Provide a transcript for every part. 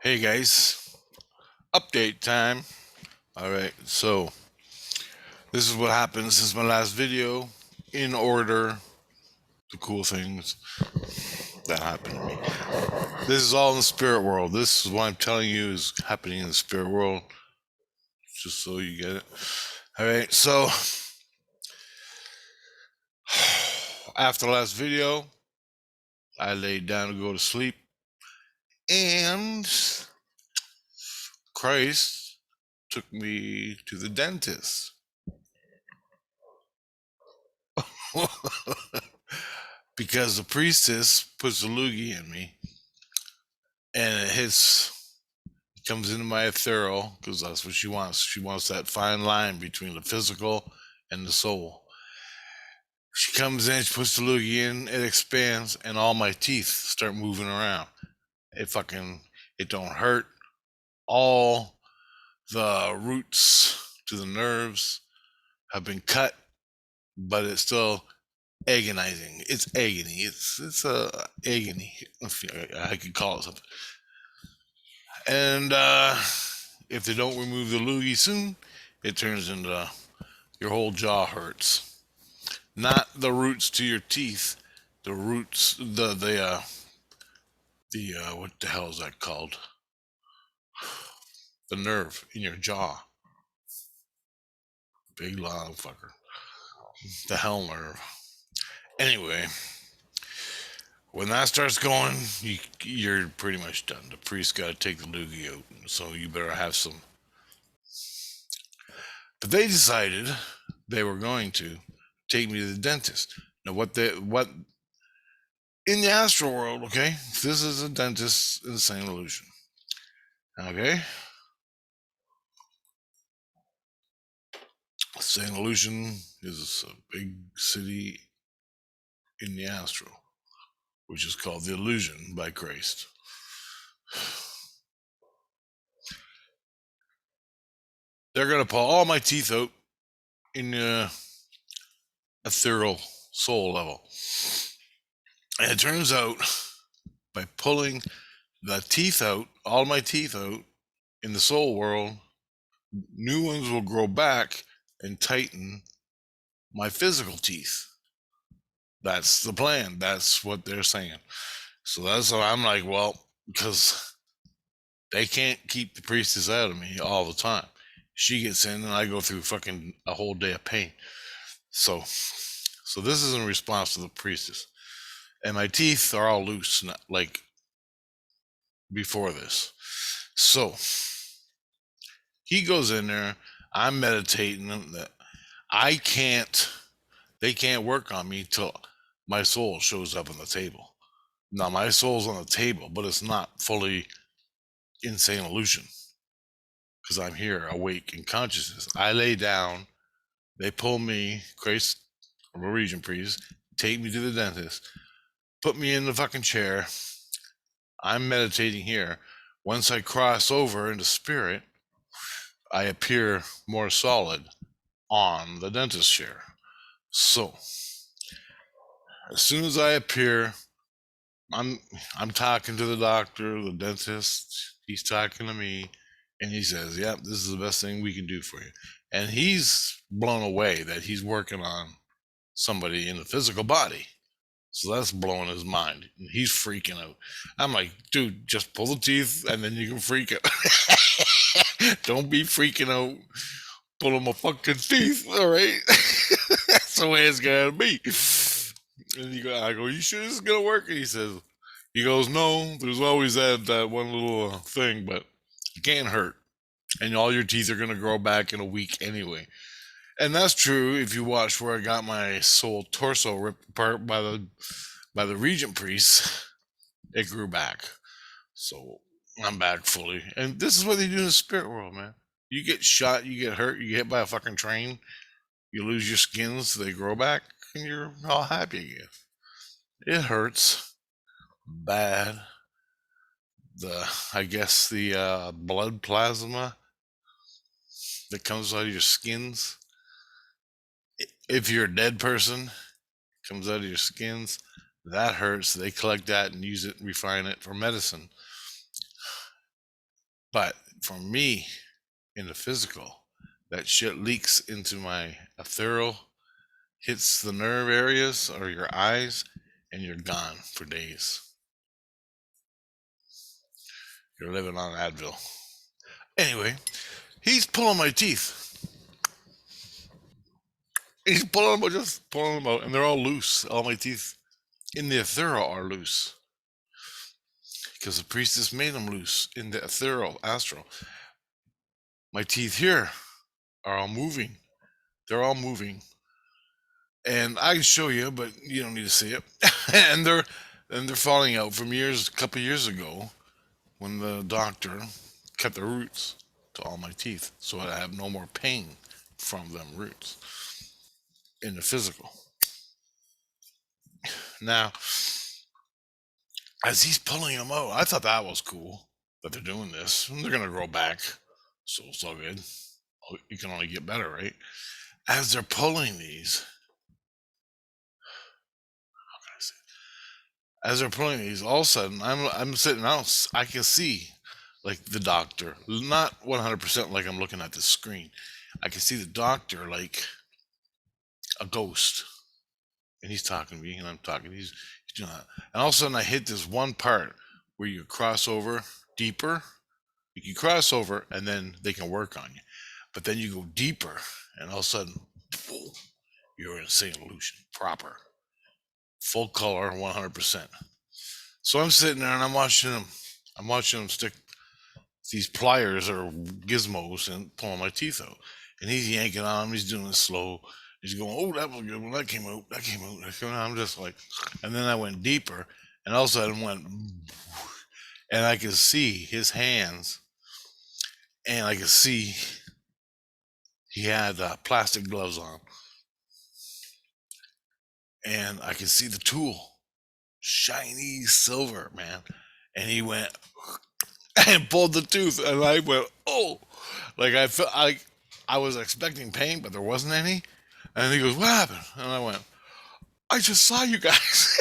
Hey guys, update time. All right, so this is what happens. This is my last video in order. The cool things that happen to me. This is all in the spirit world. This is what I'm telling you is happening in the spirit world, just so you get it. All right, so after the last video, I laid down to go to sleep, and Christ took me to the dentist. Because the priestess puts a loogie in me and it comes into my ethereal because that's what she wants. She wants that fine line between the physical and the soul. She comes in, she puts the loogie in, it expands, and all my teeth start moving around. It don't hurt. All the roots to the nerves have been cut, but it's still agonizing. It's agony. It's a agony. I could call it something. And if they don't remove the loogie soon, it turns into your whole jaw hurts. Not the roots to your teeth, the roots, what the hell is that called? The nerve in your jaw. Big long fucker. The hell nerve. Anyway, when that starts going, you're pretty much done. The priest got to take the loogie out, so you better have some. But they decided they were going to take me to the dentist. Now, what in the astral world? Okay, this is a dentist in St. Lucian. Okay, St. Lucian is a big city in the astral, which is called the Illusion by Christ. They're gonna pull all my teeth out in the ethereal soul level, and it turns out by pulling the teeth out, all my teeth out in the soul world, new ones will grow back and tighten my physical teeth. That's the plan. That's what they're saying. So that's what I'm like, well, because they can't keep the priestess out of me all the time. She gets in and I go through fucking a whole day of pain. So this is in response to the priestess. And my teeth are all loose, like before this. So he goes in there. I'm meditating that I can't, they can't work on me till my soul shows up on the table. Now my soul's on the table, but it's not fully insane illusion because I'm here awake in consciousness. I lay down, they pull me, Grace, a region priest, take me to the dentist, put me in the fucking chair. I'm meditating here. Once I cross over into spirit, I appear more solid on the dentist chair. So as soon as I appear, I'm I'm talking to the doctor, the dentist. He's talking to me, and he says, "Yep, this is the best thing we can do for you." And he's blown away that he's working on somebody in the physical body. So that's blowing his mind. And he's freaking out. I'm like, dude, just pull the teeth and then you can freak out. Don't be freaking out pulling my fucking teeth. All right. That's the way it's gonna be. And I go, you sure this is gonna work? And he goes, no, there's always that one little thing, but it can't hurt. And all your teeth are gonna grow back in a week anyway. And that's true if you watch where I got my soul torso ripped apart by the regent priest. It grew back. So I'm back fully. And this is what they do in the spirit world, man. You get shot, you get hurt, you get hit by a fucking train, you lose your skins, they grow back, and you're all happy again. It hurts bad. I guess the blood plasma that comes out of your skins. If you're a dead person, comes out of your skins, that hurts. They collect that and use it and refine it for medicine. But for me, in the physical, that shit leaks into my ethereal, hits the nerve areas or your eyes, and you're gone for days. You're living on Advil. Anyway, he's pulling my teeth. He's pulling them out, just pulling them out, and they're all loose. All my teeth in the ethereal are loose because the priestess made them loose in the ethereal, astral. My teeth here are all moving. They're all moving, and I can show you, but you don't need to see it. and they're falling out from years, a couple years ago, when the doctor cut the roots to all my teeth, so I have no more pain from them roots in the physical. Now, as he's pulling them out, I thought that was cool that they're doing this. They're gonna grow back, so it's all good. You can only get better, right? As they're pulling these, how can I say? As they're pulling these, all of a sudden I'm sitting out. I can see like the doctor, not 100% like I'm looking at the screen. I can see the doctor like a ghost, and he's talking to me, and I'm talking. He's doing that, and all of a sudden I hit this one part where you cross over deeper. You can cross over, and then they can work on you. But then you go deeper, and all of a sudden, whoa, you're in St. Lucian proper, full color, 100%. So I'm sitting there and I'm watching him. I'm watching him stick these pliers or gizmos and pulling my teeth out. And he's yanking on them. He's doing it slow. He's going, oh, that was a good one. That came out. That came out. That came out. I'm just like, and then I went deeper, and all of a sudden went, and I could see his hands, and I could see he had plastic gloves on, and I could see the tool, shiny silver, man. And he went and pulled the tooth, and I went, oh, like I felt like I was expecting pain, but there wasn't any. And he goes, what happened? And I went, I just saw you guys.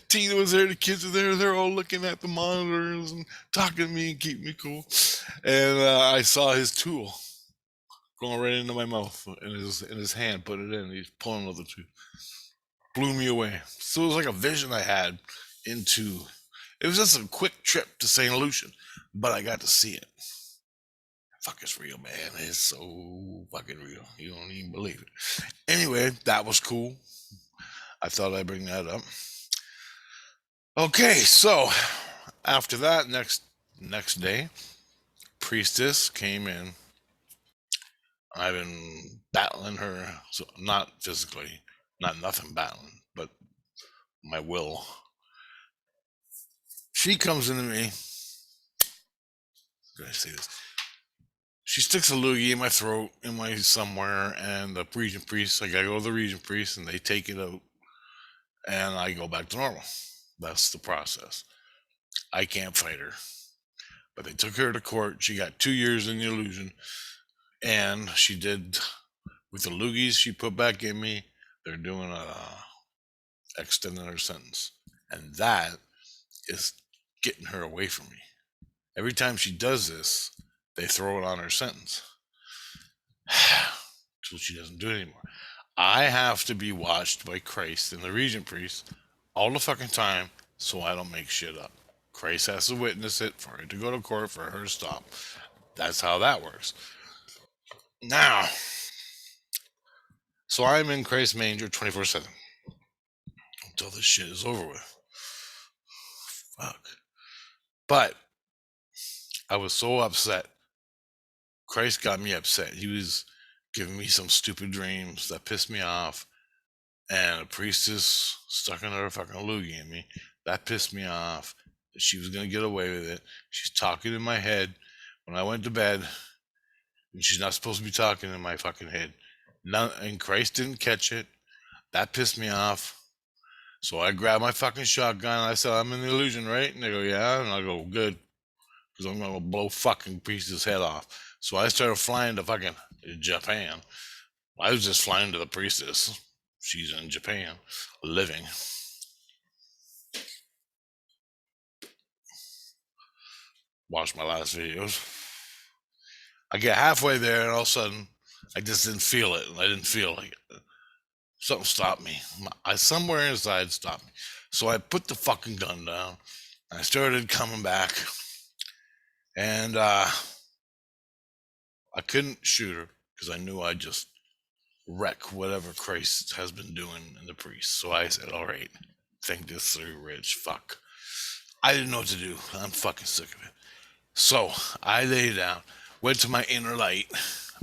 Tina was there, the kids were there, they're all looking at the monitors and talking to me and keeping me cool. And I saw his tool going right into my mouth in his hand, put it in. He's pulling another tooth. Blew me away. So it was like a vision I had into. It was just a quick trip to St. Lucian, but I got to see it. Fuck, it's real, man. It's so fucking real. You don't even believe it. Anyway, that was cool. I thought I'd bring that up. Okay, so after that, next day, Priestess came in. I've been battling her, so not physically, not nothing battling, but my will. She comes into me. Did I say this? She sticks a loogie in my throat, in my somewhere, and the region priest. I gotta go to the region priest, and they take it out, and I go back to normal. That's the process. I can't fight her, but they took her to court. She got 2 years in the illusion, and she did with the loogies she put back in me. They're doing extending her sentence, and that is getting her away from me. Every time she does this, they throw it on her sentence. So she doesn't do it anymore. I have to be watched by Christ and the regent priest all the fucking time so I don't make shit up. Christ has to witness it for it to go to court for her to stop. That's how that works. Now, so I'm in Christ's manger 24/7 until this shit is over with. Fuck. But I was so upset. Christ got me upset. He was giving me some stupid dreams that pissed me off. And a priestess stuck another fucking loogie in me. That pissed me off. She was going to get away with it. She's talking in my head when I went to bed. And she's not supposed to be talking in my fucking head. And Christ didn't catch it. That pissed me off. So I grabbed my fucking shotgun. And I said, I'm in the illusion, right? And they go, yeah. And I go, good. Because I'm going to blow fucking priestess' head off. So I started flying to fucking Japan. I was just flying to the priestess. She's in Japan, living. watch my last videos. I get halfway there, and all of a sudden, I just didn't feel it. I didn't feel like it. Something stopped me. Somewhere inside stopped me. So I put the fucking gun down. I started coming back, and I couldn't shoot her because I knew I'd just wreck whatever Christ has been doing in the priest. So I said, all right, think this through, Rich. Fuck. I didn't know what to do. I'm fucking sick of it. So I lay down, went to my inner light,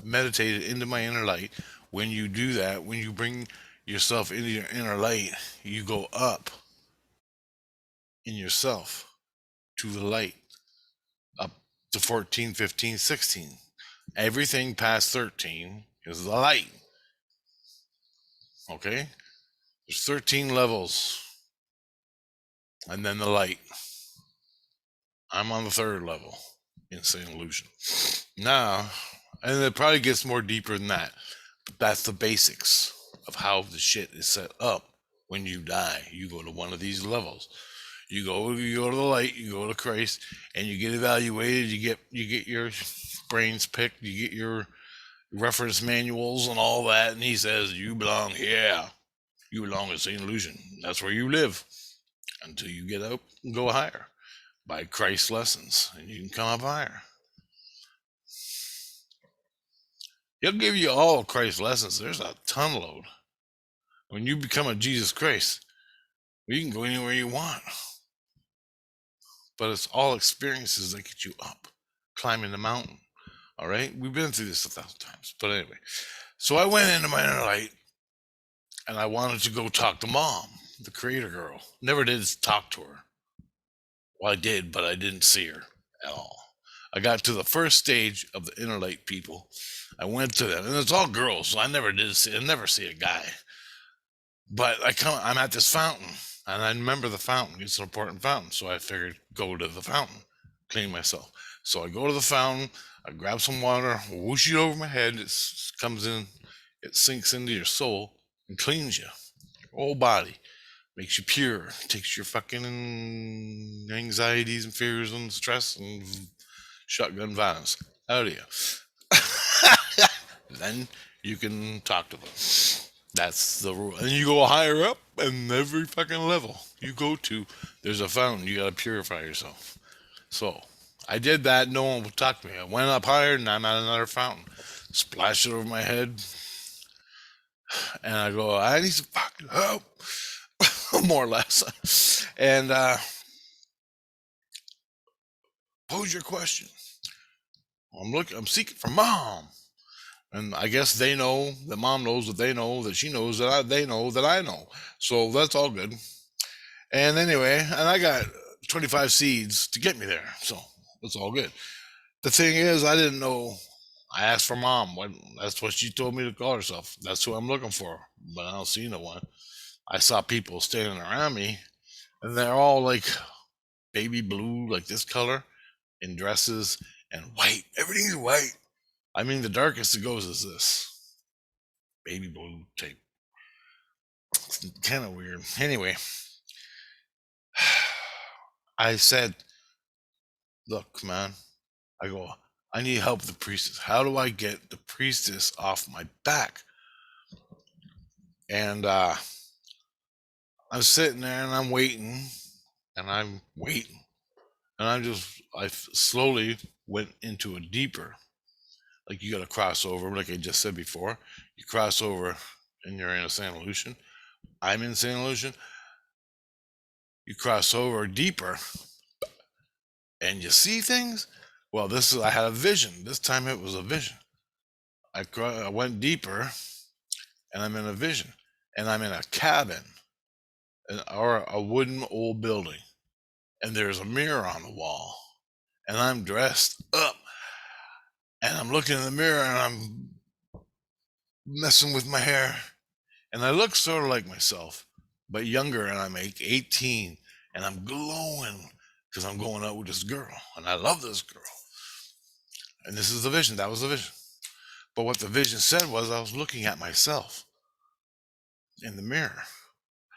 meditated into my inner light. When you do that, when you bring yourself into your inner light, you go up in yourself to the light, up to 14, 15, 16. Everything past 13 is the light. Okay? There's 13 levels. And then the light. I'm on the third level in Insane Illusion. Now, and it probably gets more deeper than that. But that's the basics of how the shit is set up. When you die, you go to one of these levels. You go to the light, you go to Christ, and you get evaluated. You get your brains picked. You get your reference manuals and all that. And he says, you belong here. You belong in St. Illusion. That's where you live until you get up and go higher by Christ's lessons, and you can come up higher. He'll give you all Christ's lessons. There's a ton load. When you become a Jesus Christ, you can go anywhere you want. But it's all experiences that get you up, climbing the mountain. All right? We've been through this 1,000 times. But anyway, so I went into my inner light, and I wanted to go talk to Mom, the creator girl. Never did talk to her. Well, I did, but I didn't see her at all. I got to the first stage of the inner light people. I went to them, and it's all girls, so I never see a guy. But I'm at this fountain, and I remember the fountain. It's an important fountain, so I figured go to the fountain, clean myself. So I go to the fountain, I grab some water, whoosh it over my head. It comes in, it sinks into your soul and cleans you, your whole body, makes you pure, takes your fucking anxieties and fears and stress and shotgun violence out of you. Then you can talk to them. That's the rule. And you go higher up, and every fucking level you go to, there's a fountain. You gotta purify yourself. So I did that. No one would talk to me. I went up higher, and I'm at another fountain. Splash it over my head, and I go, I need some fucking help, more or less. And pose your question. I'm seeking for Mom. And I guess they know that Mom knows that they know that she knows that they know that I know. So that's all good. And anyway, and I got 25 seeds to get me there. So it's all good. The thing is, I didn't know. I asked for Mom. That's what she told me to call herself. That's who I'm looking for. But I don't see no one. I saw people standing around me, and they're all like baby blue, like this color, in dresses, and white. Everything's white. I mean, the darkest it goes is this baby blue tape. It's kind of weird. Anyway, I said, look, man, I go, I need help with the priestess. How do I get the priestess off my back? And I'm sitting there and I'm waiting and I'm waiting. And I slowly went into a deeper, like you got to cross over, like I just said before. You cross over and you're in a St. Illusion. I'm in St. Illusion. You cross over deeper and you see things. Well, I had a vision. This time it was a vision. I went deeper and I'm in a vision, and I'm in a cabin or a wooden old building, and there's a mirror on the wall, and I'm dressed up, and I'm looking in the mirror and I'm messing with my hair, and I look sort of like myself, but younger, and I'm 18, and I'm glowing because I'm going out with this girl, and I love this girl. And this is the vision. That was the vision. But what the vision said was I was looking at myself in the mirror,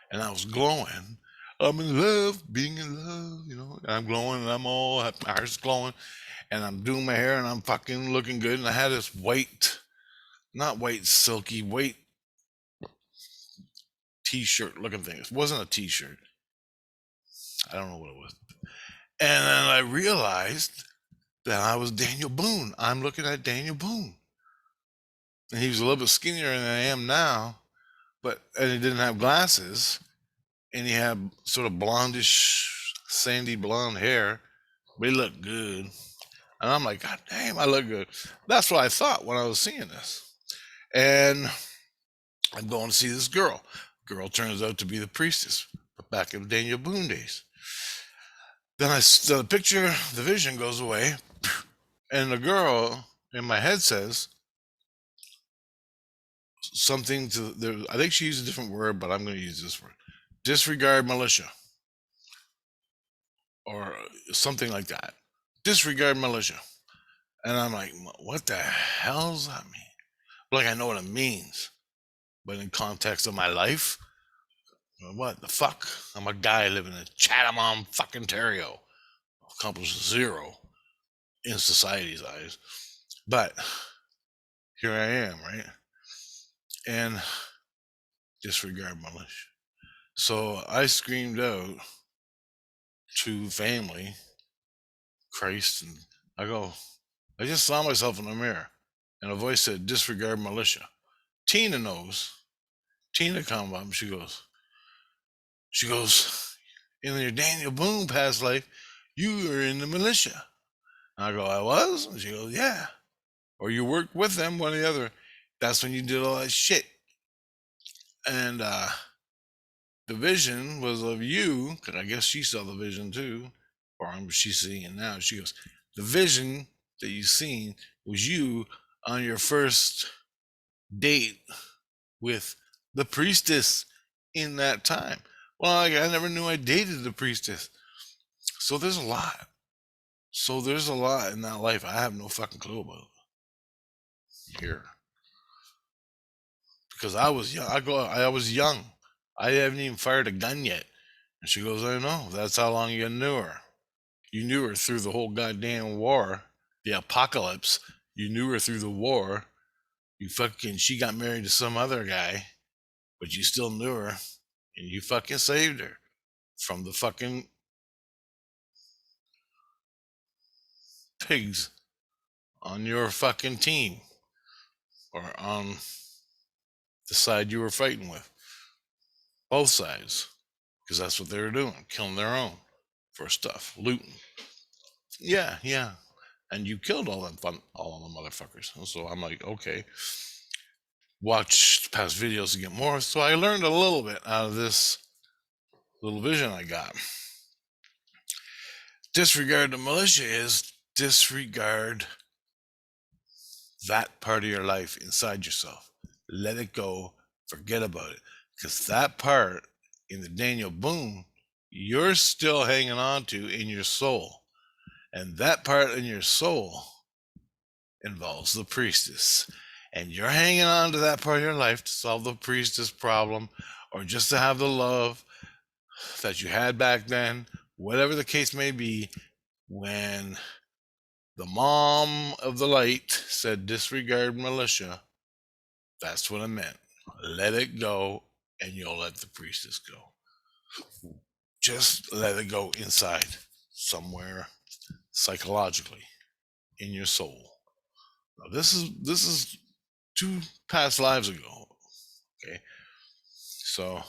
and I was glowing I'm in love, being in love, and I'm glowing and I'm all, my heart's glowing and I'm doing my hair and I'm fucking looking good. And I had this white, not white, silky, white t-shirt looking thing. It wasn't a t-shirt. I don't know what it was. And then I realized that I was Daniel Boone. I'm looking at Daniel Boone. And he was a little bit skinnier than I am now, and he didn't have glasses, and he had sort of blondish, sandy blonde hair, but he looked good. And I'm like, God damn, I look good. That's what I thought when I was seeing this. And I'm going to see this girl. Girl turns out to be the priestess, but back in Daniel Boone days. Then the picture, the vision goes away, and the girl in my head says something I think she used a different word, but I'm going to use this word. Disregard militia. Or something like that. Disregard militia. And I'm like, what the hell does that mean? Like, I know what it means, but in context of my life, what the fuck? I'm a guy living in Chatham, fucking Ontario, accomplished zero in society's eyes. But here I am, right? And disregard militia. So I screamed out to family, Christ, and I just saw myself in the mirror, and a voice said, disregard militia. Tina knows. Tina come up and she goes, in your Daniel Boone past life, you were in the militia. And I go, I was? And she goes, yeah. Or you worked with them, one or the other. That's when you did all that shit. And the vision was of you, because I guess she saw the vision too, or she's seeing it now. She goes, the vision that you seen was you on your first date with the priestess in that time. Well, I never knew I dated the priestess. So there's a lot. In that life I have no fucking clue about here. Because I was young. I was young. I haven't even fired a gun yet. And she goes, I know. That's how long you knew her. You knew her through the whole goddamn war, the apocalypse. You knew her through the war. She got married to some other guy, but you still knew her, and you fucking saved her from the fucking pigs on your fucking team or on the side you were fighting with. Both sides, because that's what they were doing, killing their own for stuff, looting. Yeah. And you killed all them motherfuckers. And so I'm like, okay. Watch past videos to get more. So I learned a little bit out of this little vision I got. Disregard the militia is disregard that part of your life inside yourself. Let it go. Forget about it. Because that part in the Daniel Boone, you're still hanging on to in your soul. And that part in your soul involves the priestess. And you're hanging on to that part of your life to solve the priestess problem or just to have the love that you had back then, whatever the case may be. When the mom of the light said disregard militia, that's what I meant. Let it go and you'll let the priestess go. Just let it go inside somewhere psychologically in your soul. Now, this is 2 past lives ago. Okay. So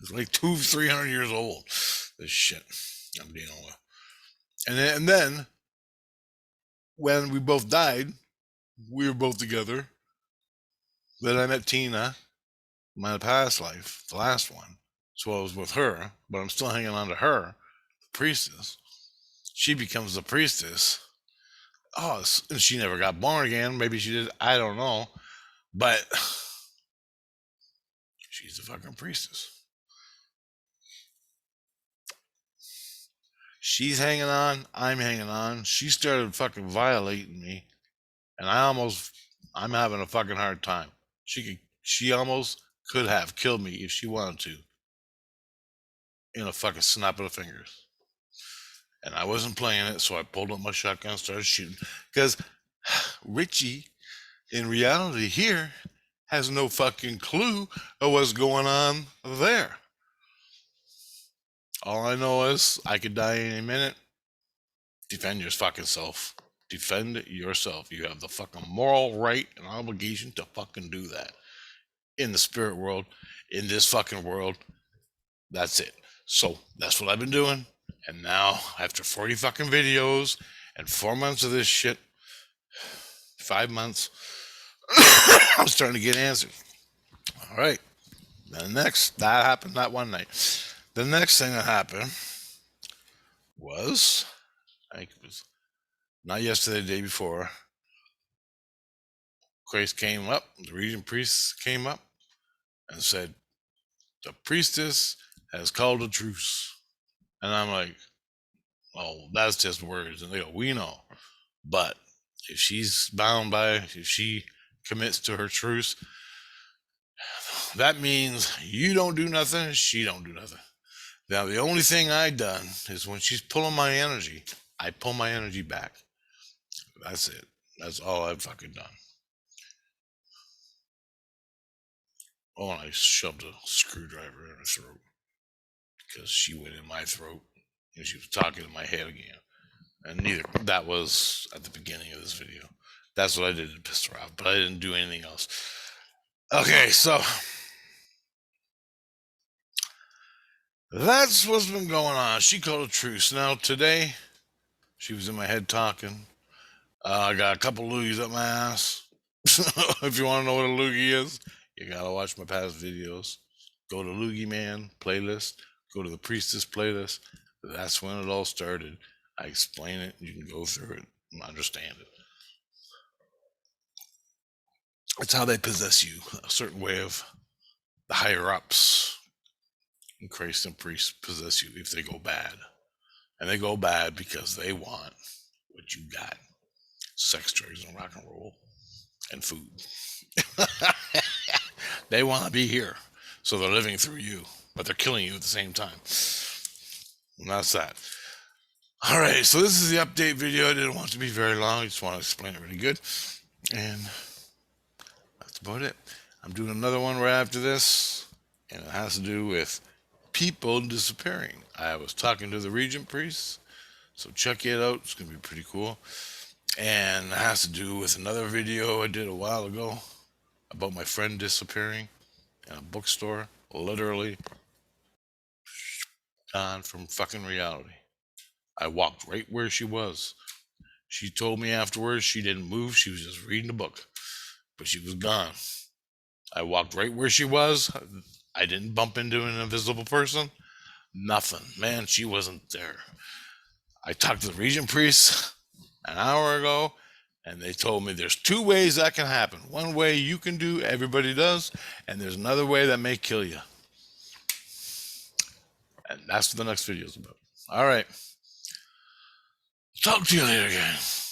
it's like 300 years old. This shit I'm dealing with. And then when we both died, we were both together. Then I met Tina, my past life, the last one. So I was with her, but I'm still hanging on to her, the priestess. She becomes the priestess. Oh, and she never got born again. Maybe she did. I don't know. But she's the fucking priestess. She's hanging on. I'm hanging on. She started fucking violating me. And I'm having a fucking hard time. She almost could have killed me if she wanted to in a fucking snap of the fingers. And I wasn't playing it, so I pulled up my shotgun and started shooting. Because Richie, in reality here, has no fucking clue of what's going on there. All I know is I could die any minute. Defend your fucking self. Defend yourself. You have the fucking moral right and obligation to fucking do that. In the spirit world, in this fucking world, that's it. So that's what I've been doing. And now, after 40 fucking videos and 4 months of this shit, 5 months, I'm starting to get answers. All right. That happened that one night. The next thing that happened was, I think it was not yesterday, the day before, Christ came up, the regent priest came up and said, the priestess has called a truce. And I'm like, oh, that's just words. And they go, we know. But if she's bound by, if she commits to her truce, that means you don't do nothing, she don't do nothing. Now, the only thing I done is when she's pulling my energy, I pull my energy back. That's it. That's all I've fucking done. Oh, and I shoved a screwdriver in her throat because she went in my throat and she was talking in my head again. And that was at the beginning of this video. That's what I did to piss her off, but I didn't do anything else. Okay, so that's what's been going on. She called a truce. Now, today, she was in my head talking. I got a couple loogies up my ass. If you want to know what a loogie is, you gotta watch my past videos. Go to Loogie Man playlist. Go to the Priestess playlist. That's when it all started. I explain it. You can go through it and understand it. It's how they possess you. A certain way of the higher ups in Christ and priests possess you if they go bad. And they go bad because they want what you got. Sex, drugs, and rock and roll. And food. They want to be here. So they're living through you. But they're killing you at the same time. And that's that. Alright, so this is the update video. I didn't want it to be very long. I just want to explain it really good. And that's about it. I'm doing another one right after this. And it has to do with people disappearing. I was talking to the regent priest. So check it out. It's going to be pretty cool. And it has to do with another video I did a while ago about my friend disappearing in a bookstore. Literally gone from fucking reality. I walked right where she was. She told me afterwards she didn't move. She was just reading a book. But she was gone. I walked right where she was. I didn't bump into an invisible person. Nothing. Man, she wasn't there. I talked to the regent priest an hour ago, and they told me there's two ways that can happen. One way you can do, everybody does, and there's another way that may kill you. And that's what the next video is about. All right. Talk to you later, guys.